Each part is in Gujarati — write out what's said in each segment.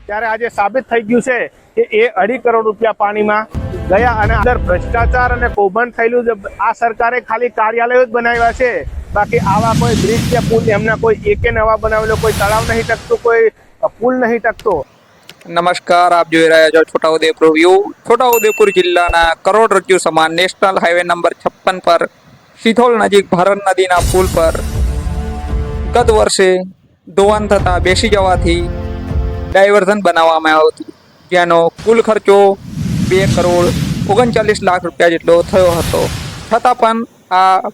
ત્યારે આજે સાબિત થઈ ગયું છે કે એ 2.5 કરોડ રૂપિયા પાણીમાં ગયા અને અંદર ભ્રષ્ટાચાર અને કૌભાંડ થયેલું છે। આ સરકારે ખાલી કાર્યાલયો જ બનાવ્યા છે, બાકી આવા કોઈ બ્રિજ કે પુલ એમના કોઈ એકે નવા બનાવેલો કોઈ તળાવ નહીં ટકતું, કોઈ પુલ નહીં ટકતો। નમસ્કાર, આપ જોઈ રહ્યા છો છોટાઉદેપુર વ્યૂ। છોટાઉદેપુર જિલ્લાના કરોડરજ્જુ સમાન નેશનલ હાઈવે નંબર 56 પર શિથોલ નજીક ભારત નદીના પુલ પર ગત વર્ષે ધોવાણ થતા બેસી જવાથી ડાયવર્ઝન બનાવવામાં આવ્યું હતું, જેનો કુલ ખર્ચો 2 કરોડ 39 લાખ રૂપિયા જેટલો થયો હતો। છતાં પણ આ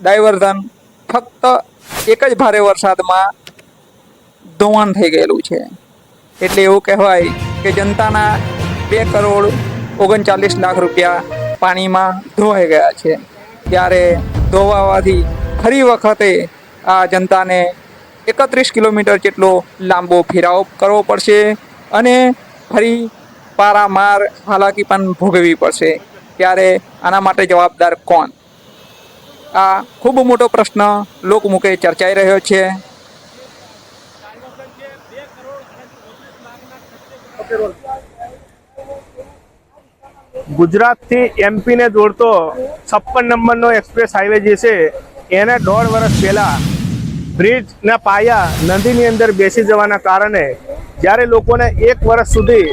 ડાયવર્ઝન ફક્ત એક જ ભારે વરસાદમાં ધોવાણ થઈ ગયેલું છે। એટલે એવું કહેવાય કે જનતાના 2 કરોડ 39 લાખ રૂપિયા પાણીમાં ધોવાઈ ગયા છે। ત્યારે ધોવાવાથી ફરી વખતે આ જનતાને 31 કિલોમીટર જેટલો લાંબો ફેરાવો કરવો પડશે અને ફરી પારામાર હાલાકી પણ ભોગવવી પડશે। ત્યારે આના માટે જવાબદાર કોણ? આ ખૂબ મોટો પ્રશ્ન લોકમુખે ચર્ચાઈ રહ્યો છે। ગુજરાતથી એમપીને જોડતો 56 નંબરનો એક્સપ્રેસ હાઈવે જે છે એને 1.5 વર્ષ પહેલા બ્રિજના પાયા નદીની અંદર બેસી જવાના કારણે જ્યારે લોકોને 1 વર્ષ સુધી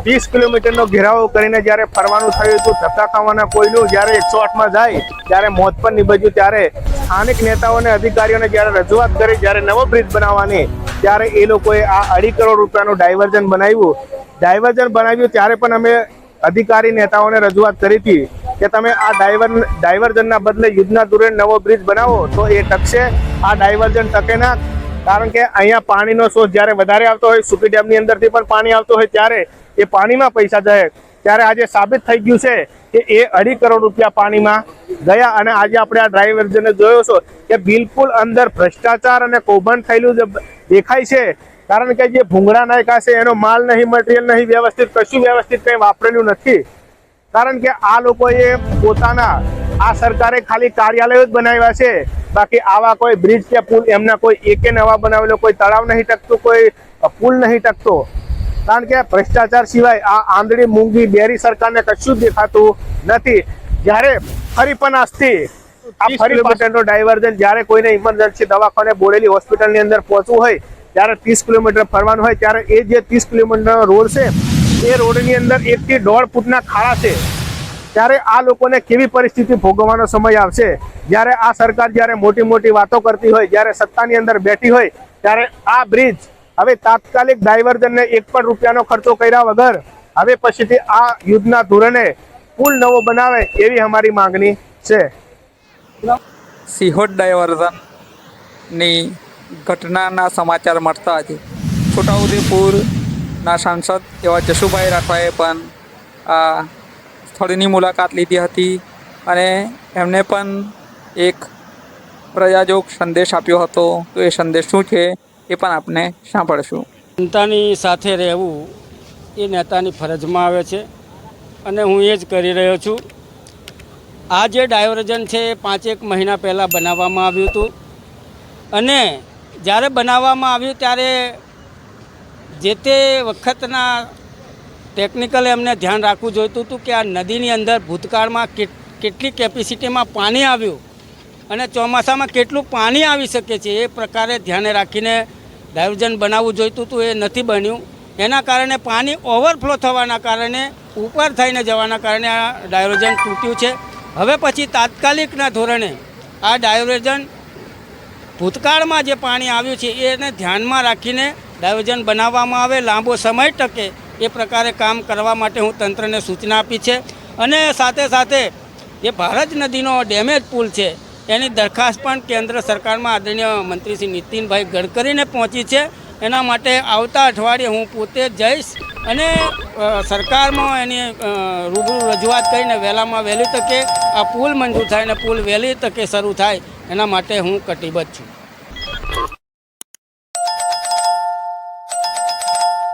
30 કિલોમીટરનો ઘેરાવો કરીને જ્યારે ફરવાનું થયું હતું, ધક્કા ખાવાના કોઈનું જ્યારે 108માં જાય ત્યારે મોત પર નિભજ્યું, ત્યારે સ્થાનિક નેતાઓને અધિકારીઓને જ્યારે રજૂઆત કરી જ્યારે નવો બ્રિજ બનાવવાની, ત્યારે એ લોકોએ આ 2.5 કરોડ રૂપિયાનું ડાયવર્ઝન બનાવ્યું। ત્યારે પણ અમે અધિકારી નેતાઓને રજૂઆત કરી હતી કે તમે આ ડાયવર્ઝનના બદલે યુદ્ધના ધોરણે નવો બ્રિજ બનાવો તો એ ટકશે, આ ડાયવર્ઝન ટકે ના। કારણ કે અહીંયા પાણીનો સોર્સ જ્યારે વધારે આવતો હોય, સુપી ડેમની અંદરથી પણ પાણી આવતો હોય ત્યારે એ પાણીમાં પૈસા જાય। ત્યારે આજે સાબિત થઈ ગયું છે કે એ 2.5 કરોડ રૂપિયા પાણીમાં ગયા અને આજે આપણે આ ડાયવર્ઝનને જોયો છો કે બિલકુલ અંદર ભ્રષ્ટાચાર અને કૌભાંડ થયેલું દેખાય છે। કારણ કે જે ભૂંગળા નાખ્યા છે એનો માલ નહીં, મટીરિયલ નહીં, વ્યવસ્થિત કશું વ્યવસ્થિત કંઈ વાપરેલું નથી। કારણ કે આ લોકોએ પોતાના આ સરકારે ખાલી કાર્યાલયો જ બનાવ્યા છે, બાકી આવા કોઈ બ્રિજ કે પુલ એમના કોઈ એકે નવા બનાવેલો કોઈ તળાવ નહીં ટકતું, કોઈ પુલ નહીં ટકતો। કારણ કે ભ્રષ્ટાચાર સિવાય આ આંધળી મૂંગી બેરી સરકારને કશું જ દેખાતું નથી। જ્યારે ફરી પણ આજથી આ ફરી કિલોમીટરનો ડાયવર્ઝન, જ્યારે કોઈને ઇમરજન્સી દવાખાને બોરેલી હોસ્પિટલની અંદર પહોંચવું હોય ત્યારે 30 કિલોમીટર ફરવાનું હોય, ત્યારે એ જે 30 કિલોમીટરનો રોડ છે એ રોડની અંદર 1 થી 1.5 ફૂટના ખાડા છે। ત્યારે આ લોકોને કેવી પરિસ્થિતિ ભોગવવાનો સમય આવશે? જ્યારે આ સરકાર જ્યારે મોટી મોટી વાતો કરતી હોય, જ્યારે સત્તાની અંદર બેઠી હોય, ત્યારે આ બ્રિજ હવે તાત્કાલિક ડાયવર્ઝનને 1 પણ રૂપિયાનો ખર્ચો કર્યા વગર હવે પછીથી આ યુદ્ધના ધોરણે પુલ નવો બનાવે એવી અમારી માંગણી છે। સિહોર ડાયવર્ઝનની ઘટનાના સમાચાર મળતા જ છોટાઉદેપુરના સાંસદ એવા જશુભાઈ રાઠવાએ પણ આ સ્થળની મુલાકાત લીધી હતી અને એમને પણ એક પ્રજાજોગ સંદેશ આપ્યો હતો। તો એ સંદેશ શું છે એ પણ આપણે સાંભળશું। જનતાની સાથે રહેવું એ નેતાની ફરજમાં આવે છે અને હું એ જ કરી રહ્યો છું। આ જે ડાયવર્ઝન છે એ 5-1 મહિના પહેલાં બનાવવામાં આવ્યું હતું અને જ્યારે બનાવવામાં આવ્યું ત્યારે જે તે વખતના ટેકનિકલ એમને ધ્યાન રાખવું જોઈતું હતું કે આ નદીની અંદર ભૂતકાળમાં કેટલી કેપેસિટીમાં પાણી આવ્યું અને ચોમાસામાં કેટલું પાણી આવી શકે છે એ પ્રકારે ધ્યાને રાખીને ડાયવર્ઝન બનાવવું જોઈતું હતું। એ નથી બન્યું, એના કારણે પાણી ઓવરફ્લો થવાના કારણે ઉપર થઈને જવાના કારણે આ ડાયવર્ઝન તૂટ્યું છે। હવે પછી તાત્કાલિકના ધોરણે આ ડાયવર્ઝન ભૂતકાળમાં જે પાણી આવ્યું છે એને ધ્યાનમાં રાખીને ડાયવર્ઝન બનાવવામાં આવે, લાંબો સમય ટકે એ પ્રકારે કામ કરવા માટે હું તંત્રને સૂચના આપી છે। અને સાથે સાથે જે ભારત નદીનો ડેમેજ પુલ છે એની દરખાસ્ત પણ કેન્દ્ર સરકારમાં આદરણીય મંત્રી શ્રી નીતિનભાઈ ગડકરીને પહોંચી છે। એના માટે આવતા અઠવાડિયે હું પોતે જઈશ અને સરકારમાં એની રૂબરૂ રજૂઆત કરીને વહેલામાં વહેલી તકે આ પુલ મંજૂર થાય અને પુલ વહેલી તકે શરૂ થાય એના માટે હું કટિબદ્ધ છું।